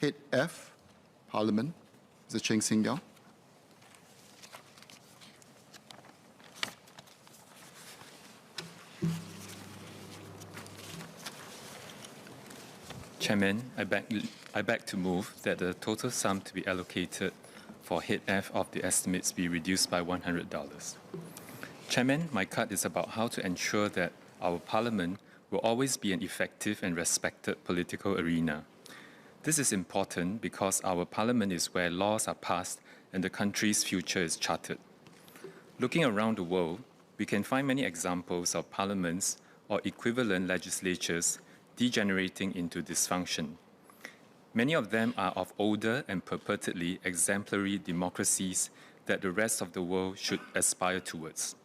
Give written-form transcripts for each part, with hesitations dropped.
Head F, Parliament, Mr. Cheng Hsing Yao. Chairman, I beg to move that the total sum to be allocated for Head F of the estimates be reduced by $100. Chairman, my cut is about how to ensure that our Parliament will always be an effective and respected political arena. This is important because our Parliament is where laws are passed and the country's future is charted. Looking around the world, we can find many examples of parliaments or equivalent legislatures degenerating into dysfunction. Many of them are of older and purportedly exemplary democracies that the rest of the world should aspire towards.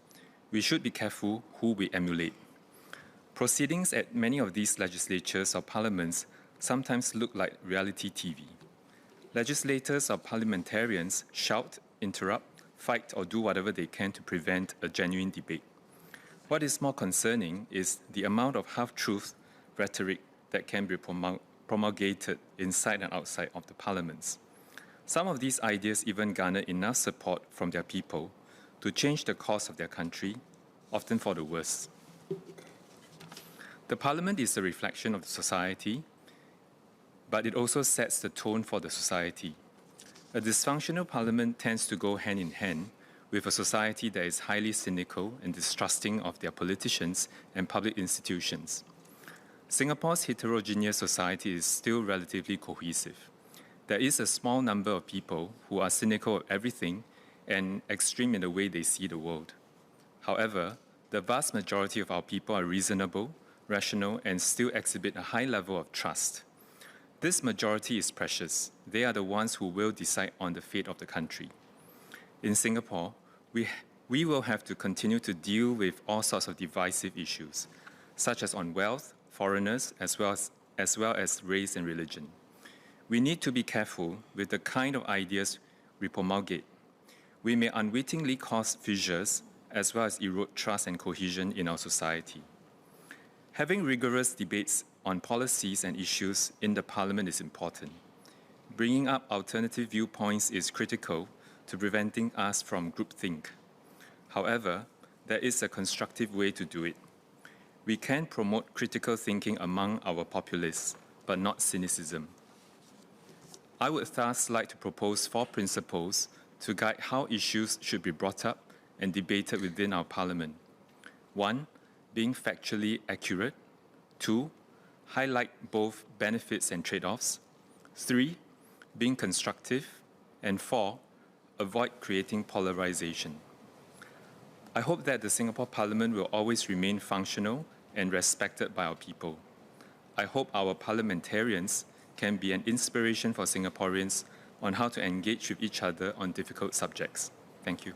We should be careful who we emulate. Proceedings at many of these legislatures or parliaments sometimes look like reality TV. Legislators or parliamentarians shout, interrupt, fight, or do whatever they can to prevent a genuine debate. What is more concerning is the amount of half-truth rhetoric that can be promulgated inside and outside of the parliaments. Some of these ideas even garner enough support from their people to change the course of their country, often for the worse. The parliament is a reflection of the society, but it also sets the tone for the society. A dysfunctional parliament tends to go hand in hand with a society that is highly cynical and distrusting of their politicians and public institutions. Singapore's heterogeneous society is still relatively cohesive. There is a small number of people who are cynical of everything and extreme in the way they see the world. However, the vast majority of our people are reasonable, rational, and still exhibit a high level of trust. This majority is precious. They are the ones who will decide on the fate of the country. In Singapore, we will have to continue to deal with all sorts of divisive issues, such as on wealth, foreigners, as well as race and religion. We need to be careful with the kind of ideas we promulgate. We may unwittingly cause fissures as well as erode trust and cohesion in our society. Having rigorous debates on policies and issues in the Parliament is important. Bringing up alternative viewpoints is critical to preventing us from groupthink. However, there is a constructive way to do it. We can promote critical thinking among our populace, but not cynicism. I would thus like to propose 4 principles to guide how issues should be brought up and debated within our Parliament. 1. Being factually accurate. 2. Highlight both benefits and trade-offs. 3. Being constructive. And 4. Avoid creating polarization. I hope that the Singapore Parliament will always remain functional and respected by our people. I hope our parliamentarians can be an inspiration for Singaporeans on how to engage with each other on difficult subjects. Thank you.